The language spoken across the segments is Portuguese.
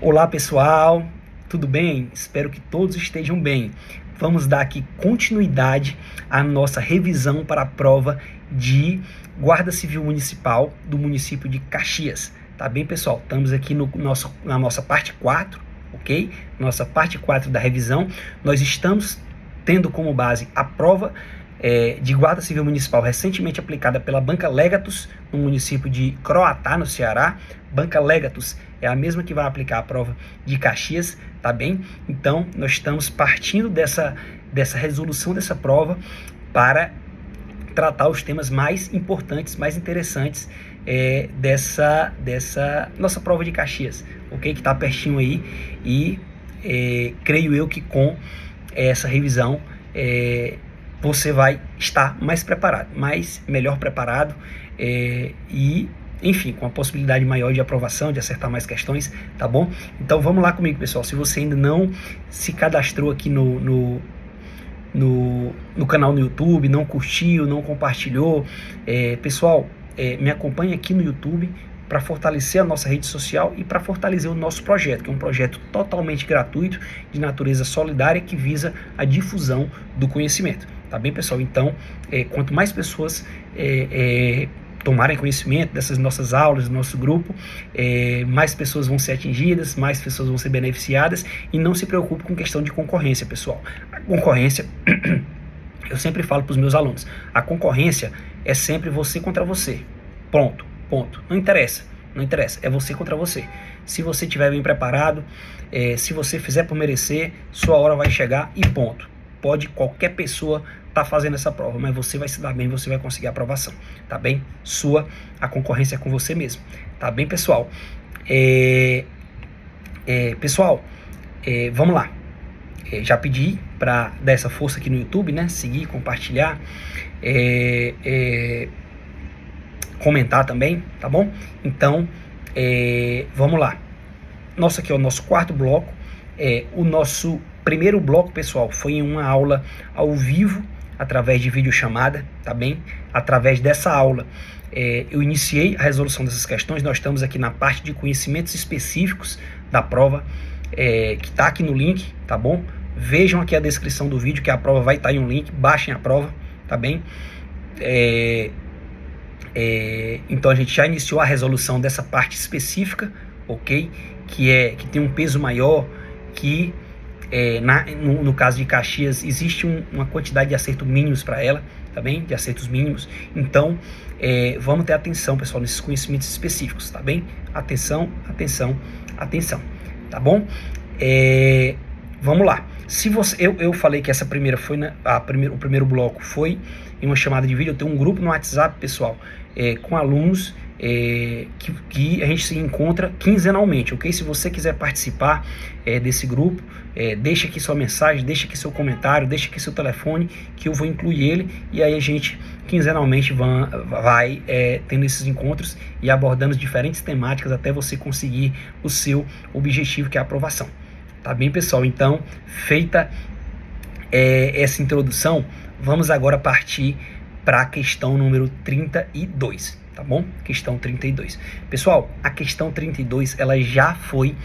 Olá pessoal, tudo bem? Espero que todos estejam bem. Vamos dar aqui continuidade à nossa revisão para a prova de Guarda Civil Municipal do município de Caxias. Tá bem, pessoal? Estamos aqui na nossa parte 4, ok? Nossa parte 4 da revisão. Nós estamos tendo como base a prova de Guarda Civil Municipal recentemente aplicada pela Banca Legatus no município de Croatá, no Ceará. Banca Legatus é a mesma que vai aplicar a prova de Caxias, tá bem? Então, nós estamos partindo dessa resolução dessa prova para tratar os temas mais importantes, mais interessantes dessa nossa prova de Caxias, ok? Que está pertinho aí e creio eu que com essa revisão você vai estar mais preparado, melhor preparado e, enfim, com a possibilidade maior de aprovação, de acertar mais questões, tá bom? Então vamos lá comigo, pessoal. Se você ainda não se cadastrou aqui no canal no YouTube, não curtiu, não compartilhou, pessoal, me acompanhe aqui no YouTube para fortalecer a nossa rede social e para fortalecer o nosso projeto, que é um projeto totalmente gratuito, de natureza solidária, que visa a difusão do conhecimento. Tá bem, pessoal? Então, quanto mais pessoas tomarem conhecimento dessas nossas aulas, do nosso grupo, mais pessoas vão ser atingidas, mais pessoas vão ser beneficiadas, e não se preocupe com questão de concorrência, pessoal. A concorrência, eu sempre falo para os meus alunos, a concorrência é sempre você contra você. Ponto. Não interessa, é você contra você. Se você estiver bem preparado, se você fizer por merecer, sua hora vai chegar e ponto. Pode qualquer pessoa estar fazendo essa prova, mas você vai se dar bem, você vai conseguir a aprovação, tá bem? A concorrência é com você mesmo, tá bem, pessoal? Pessoal, vamos lá. Já pedi para dar essa força aqui no YouTube, né? Seguir, compartilhar, comentar também, tá bom? Então, vamos lá. Aqui é o nosso quarto bloco. O nosso primeiro bloco, pessoal, foi em uma aula ao vivo, através de videochamada, tá bem? Através dessa aula, eu iniciei a resolução dessas questões. Nós estamos aqui na parte de conhecimentos específicos da prova, que tá aqui no link, tá bom? Vejam aqui a descrição do vídeo, que a prova vai estar em um link, baixem a prova, tá bem? Então a gente já iniciou a resolução dessa parte específica, ok? Que tem um peso maior, que no caso de Caxias existe uma quantidade de acertos mínimos para ela, tá bem? De acertos mínimos. Então vamos ter atenção, pessoal, nesses conhecimentos específicos, tá bem? Atenção, tá bom? Vamos lá. Se você, eu falei que essa primeira foi o primeiro bloco foi em uma chamada de vídeo. Eu tenho um grupo no WhatsApp, pessoal, com alunos que a gente se encontra quinzenalmente, ok? Se você quiser participar desse grupo, deixa aqui sua mensagem, deixa aqui seu comentário, deixa aqui seu telefone, que eu vou incluir ele, e aí a gente quinzenalmente vai tendo esses encontros e abordando diferentes temáticas até você conseguir o seu objetivo, que é a aprovação. Tá bem, pessoal? Então, feita essa introdução, vamos agora partir para a questão número 32, tá bom? Questão 32. Pessoal, a questão 32, ela já foi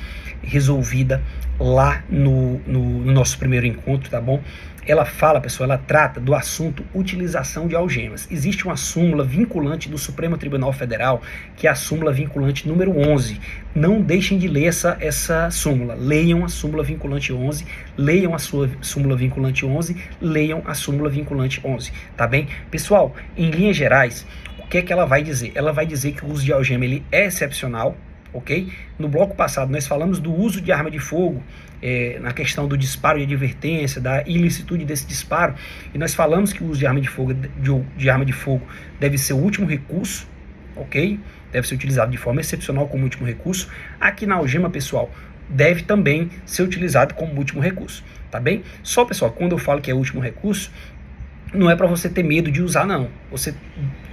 resolvida lá no nosso primeiro encontro, tá bom? Ela fala, pessoal, ela trata do assunto utilização de algemas. Existe uma súmula vinculante do Supremo Tribunal Federal, que é a súmula vinculante número 11. Não deixem de ler essa súmula. Leiam a súmula vinculante 11, leiam a sua súmula vinculante 11, leiam a súmula vinculante 11, tá bem? Pessoal, em linhas gerais, o que é que ela vai dizer? Ela vai dizer que o uso de algema ele é excepcional, ok? No bloco passado nós falamos do uso de arma de fogo, na questão do disparo de advertência, da ilicitude desse disparo, e nós falamos que o uso de arma de fogo deve ser o último recurso, ok? Deve ser utilizado de forma excepcional como último recurso. Aqui na algema, pessoal, deve também ser utilizado como último recurso, tá bem? Só, pessoal, quando eu falo que é último recurso, não é para você ter medo de usar, não.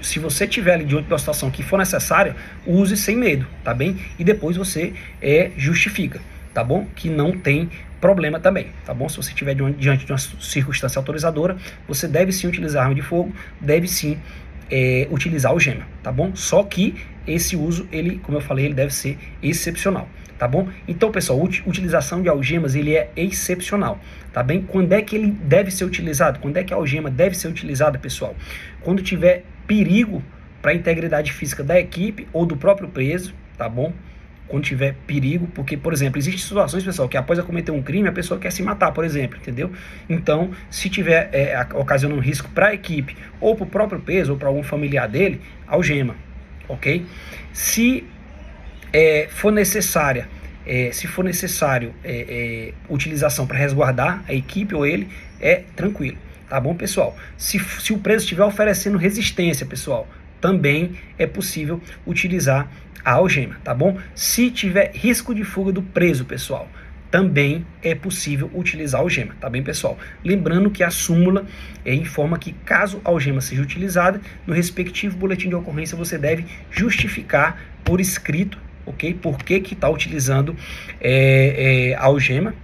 Se você tiver ali diante de uma situação que for necessária, use sem medo, tá bem? E depois você justifica, tá bom? Que não tem problema também, tá bom? Se você estiver diante de uma circunstância autorizadora, você deve sim utilizar arma de fogo, deve sim utilizar algema, tá bom? Só que esse uso, ele, como eu falei, ele deve ser excepcional, tá bom? Então, pessoal, utilização de algemas, ele é excepcional, tá bem? Quando é que ele deve ser utilizado? Quando é que a algema deve ser utilizada, pessoal? Quando tiver perigo para a integridade física da equipe ou do próprio preso, tá bom? Quando tiver perigo, porque, por exemplo, existem situações, pessoal, que após cometer um crime, a pessoa quer se matar, por exemplo, entendeu? Então, se tiver ocasionando risco para a equipe, ou para o próprio preso, ou para algum familiar dele, algema, ok? Se for necessário utilização para resguardar a equipe ou ele, é tranquilo, tá bom, pessoal? Se o preso estiver oferecendo resistência, pessoal, também é possível utilizar a algema, tá bom? Se tiver risco de fuga do preso, pessoal, também é possível utilizar a algema, tá bem, pessoal? Lembrando que a súmula informa que caso a algema seja utilizada, no respectivo boletim de ocorrência você deve justificar por escrito, ok? Por que está utilizando a algema,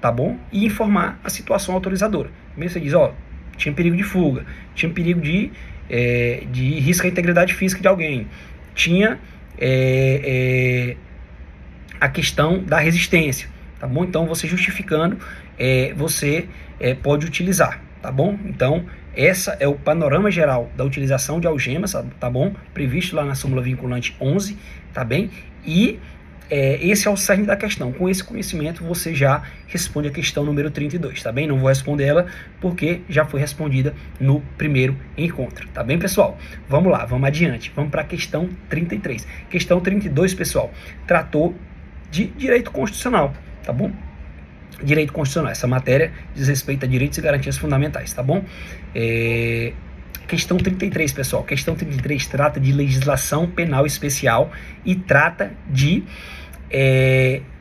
tá bom? E informar a situação autorizadora. Primeiro você diz, ó, tinha perigo de fuga, tinha perigo de risco à integridade física de alguém, tinha a questão da resistência, tá bom? Então, você justificando, você pode utilizar, tá bom? Então, essa é o panorama geral da utilização de algemas, tá bom? Previsto lá na súmula vinculante 11, tá bem? E esse é o cerne da questão. Com esse conhecimento, você já responde a questão número 32, tá bem? Não vou responder ela porque já foi respondida no primeiro encontro, tá bem, pessoal? Vamos lá, vamos adiante. Vamos para a questão 33. Questão 32, pessoal, tratou de direito constitucional, tá bom? Direito constitucional. Essa matéria diz respeito a direitos e garantias fundamentais, tá bom? Questão 33, pessoal. Questão 33 trata de legislação penal especial e trata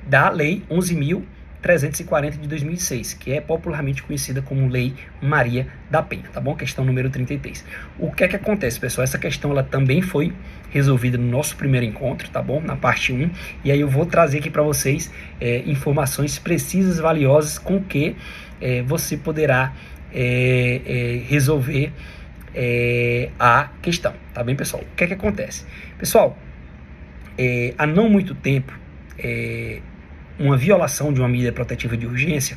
da Lei 11.340 de 2006, que é popularmente conhecida como Lei Maria da Penha, tá bom? Questão número 33. O que é que acontece, pessoal? Essa questão ela também foi resolvida no nosso primeiro encontro, tá bom? Na parte 1, e aí eu vou trazer aqui para vocês informações precisas, valiosas, com que você poderá resolver a questão, tá bem, pessoal? O que é que acontece? Pessoal, há não muito tempo, uma violação de uma medida protetiva de urgência,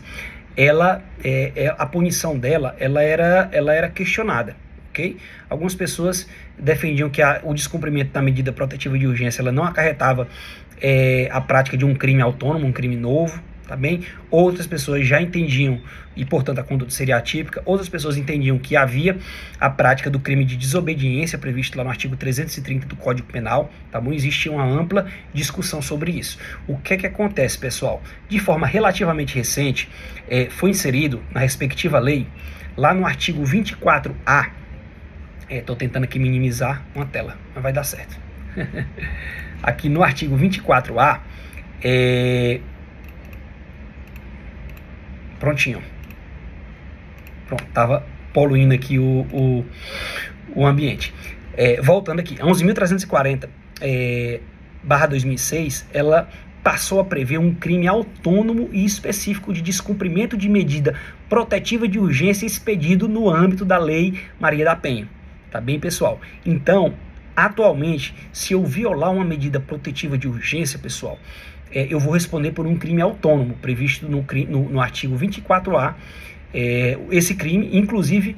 a punição dela, ela era questionada, ok? Algumas pessoas defendiam que o descumprimento da medida protetiva de urgência, ela não acarretava a prática de um crime autônomo, um crime novo, tá bem? Outras pessoas já entendiam, e portanto a conduta seria atípica. Outras pessoas entendiam que havia a prática do crime de desobediência previsto lá no artigo 330 do Código Penal, tá bom? Existia uma ampla discussão sobre isso. O que é que acontece, pessoal? De forma relativamente recente, foi inserido na respectiva lei, lá no artigo 24A, estou tentando aqui minimizar uma tela, mas vai dar certo. Aqui no artigo 24A, prontinho. Pronto, estava poluindo aqui o ambiente. Voltando aqui, a 11.340 barra 2006, ela passou a prever um crime autônomo e específico de descumprimento de medida protetiva de urgência expedido no âmbito da Lei Maria da Penha. Tá bem, pessoal? Então, atualmente, se eu violar uma medida protetiva de urgência, pessoal, eu vou responder por um crime autônomo, previsto no artigo 24A. Esse crime, inclusive,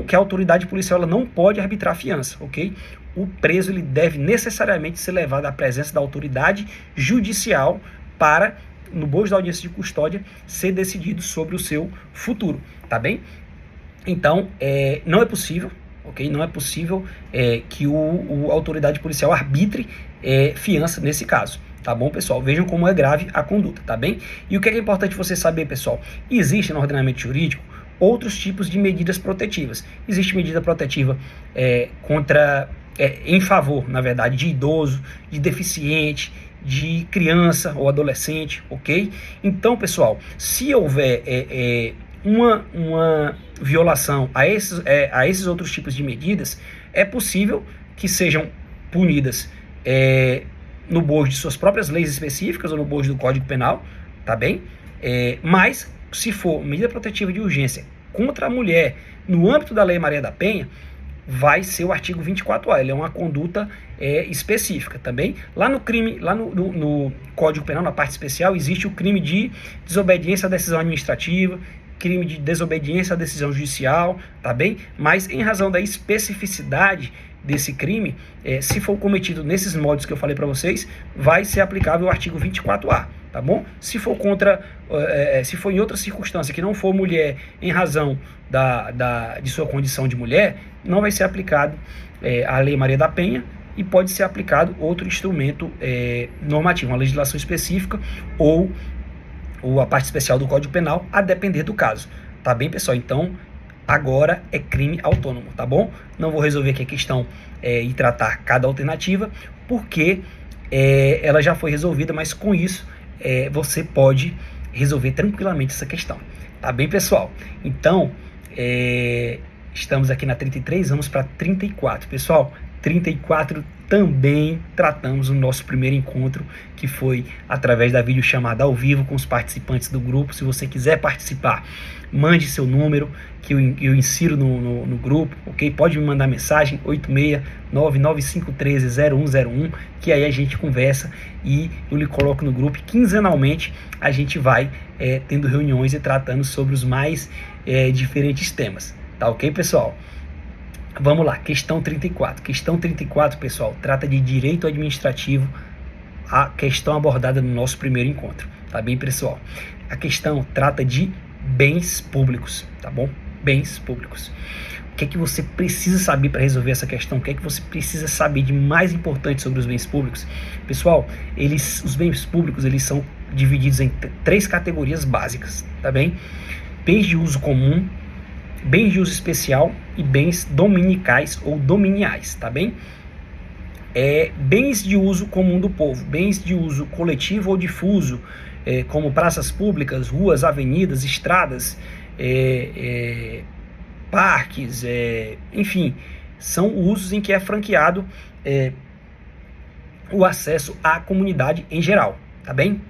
que a autoridade policial ela não pode arbitrar fiança, ok? O preso ele deve necessariamente ser levado à presença da autoridade judicial para, no bojo da audiência de custódia, ser decidido sobre o seu futuro, tá bem? Então, não é possível, ok? Não é possível que a autoridade policial arbitre fiança nesse caso. Tá bom, pessoal? Vejam como é grave a conduta, tá bem? E o que é importante você saber, pessoal? Existe no ordenamento jurídico outros tipos de medidas protetivas. Existe medida protetiva em favor, na verdade, de idoso, de deficiente, de criança ou adolescente, ok? Então, pessoal, se houver uma violação a esses outros tipos de medidas, é possível que sejam punidas no bojo de suas próprias leis específicas ou no bojo do Código Penal, tá bem? Mas, se for medida protetiva de urgência contra a mulher no âmbito da Lei Maria da Penha, vai ser o artigo 24A. Ele é uma conduta específica, também. Lá no crime, lá no Código Penal, na parte especial, existe o crime de desobediência à decisão administrativa, crime de desobediência à decisão judicial, tá bem? Mas em razão da especificidade desse crime, se for cometido nesses modos que eu falei para vocês, vai ser aplicável o artigo 24A, tá bom? Se for se for em outra circunstância que não for mulher em razão de sua condição de mulher, não vai ser aplicado a Lei Maria da Penha e pode ser aplicado outro instrumento normativo, uma legislação específica ou a parte especial do Código Penal, a depender do caso, tá bem, pessoal? Então, agora é crime autônomo, tá bom? Não vou resolver aqui a questão e tratar cada alternativa, porque ela já foi resolvida, mas com isso você pode resolver tranquilamente essa questão, tá bem, pessoal? Então, estamos aqui na 33, vamos para 34, pessoal. 34 também tratamos o nosso primeiro encontro, que foi através da videochamada ao vivo com os participantes do grupo. Se você quiser participar, mande seu número, que eu insiro no grupo, ok? Pode me mandar mensagem, 86995130101, que aí a gente conversa e eu lhe coloco no grupo. Quinzenalmente a gente vai tendo reuniões e tratando sobre os mais diferentes temas, tá ok, pessoal? Vamos lá, questão 34. Questão 34, pessoal, trata de direito administrativo, a questão abordada no nosso primeiro encontro, tá bem, pessoal? A questão trata de bens públicos, tá bom? Bens públicos. O que é que você precisa saber para resolver essa questão? O que é que você precisa saber de mais importante sobre os bens públicos? Pessoal, os bens públicos, eles são divididos em 3 categorias básicas, tá bem? Bens de uso comum, bens de uso especial e bens dominicais ou dominiais, tá bem? Bens de uso comum do povo, bens de uso coletivo ou difuso, como praças públicas, ruas, avenidas, estradas, parques, enfim, são usos em que é franqueado o acesso à comunidade em geral, tá bem?